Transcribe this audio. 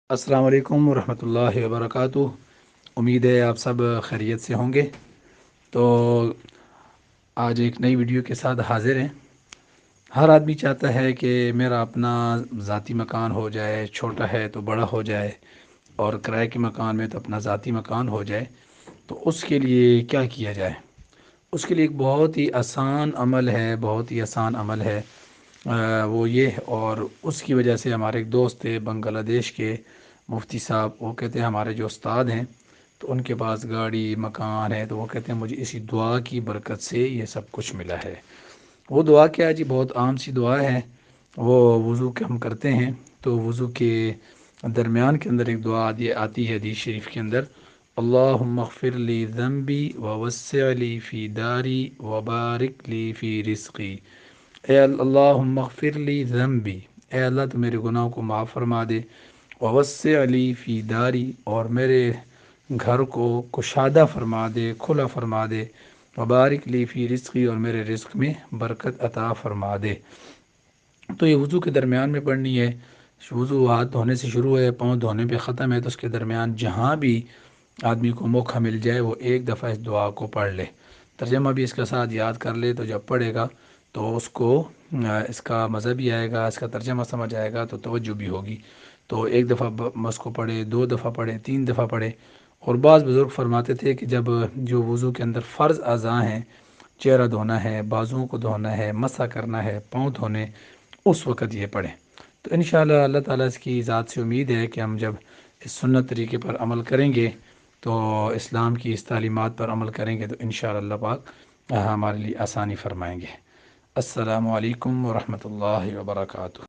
السلام علیکم ورحمۃ اللہ وبرکاتہ۔ امید ہے آپ سب خیریت سے ہوں گے۔ تو آج ایک نئی ویڈیو کے ساتھ حاضر ہیں۔ ہر آدمی چاہتا ہے کہ میرا اپنا ذاتی مکان ہو جائے، چھوٹا ہے تو بڑا ہو جائے، اور کرائے کے مکان میں تو اپنا ذاتی مکان ہو جائے۔ تو اس کے لیے کیا کیا جائے؟ اس کے لیے ایک بہت ہی آسان عمل ہے، بہت ہی آسان عمل ہے۔ وہ یہ، اور اس کی وجہ سے ہمارے ایک دوست تھے بنگلہ دیش کے مفتی صاحب، وہ کہتے ہیں ہمارے جو استاد ہیں تو ان کے پاس گاڑی مکان ہے، تو وہ کہتے ہیں مجھے اسی دعا کی برکت سے یہ سب کچھ ملا ہے۔ وہ دعا کیا ہے جی؟ بہت عام سی دعا ہے۔ وہ وضو کے ہم کرتے ہیں تو وضو کے درمیان کے اندر ایک دعا آتی ہے حدیث شریف کے اندر، اللہم اغفر لی ذنبی ووسع لی فی داری وبارک لی فی رزقی۔ اے اللہم اغفر لی ذنبی، اے اللہ تو میرے گناہوں کو معاف فرما دے، ووسع لی فی داری، اور میرے گھر کو کشادہ فرما دے، کھلا فرما دے، وبارک لی فی رزقی، اور میرے رزق میں برکت عطا فرما دے۔ تو یہ وضو کے درمیان میں پڑھنی ہے۔ وضو ہاتھ دھونے سے شروع ہے، پاؤں دھونے پہ ختم ہے، تو اس کے درمیان جہاں بھی آدمی کو موقع مل جائے وہ ایک دفعہ اس دعا کو پڑھ لے، ترجمہ بھی اس کے ساتھ یاد کر لے، تو جب پڑھے گا تو اس کو اس کا مزہ بھی آئے گا، اس کا ترجمہ سمجھ آئے گا، تو توجہ بھی ہوگی۔ تو ایک دفعہ اس کو پڑھے، 2 دفعہ پڑھے، 3 دفعہ پڑھے۔ اور بعض بزرگ فرماتے تھے کہ جب جو وضو کے اندر فرض اعضاء ہیں، چہرہ دھونا ہے، بازوؤں کو دھونا ہے، مسح کرنا ہے، پاؤں دھونے، اس وقت یہ پڑھیں۔ تو انشاءاللہ اللہ تعالیٰ اس کی ذات سے امید ہے کہ ہم جب اس سنت طریقے پر عمل کریں گے، تو اسلام کی اس تعلیمات پر عمل کریں گے، تو انشاءاللہ اللہ پاک ہمارے لیے آسانی فرمائیں گے۔ السلام علیکم ورحمۃ اللہ وبرکاتہ۔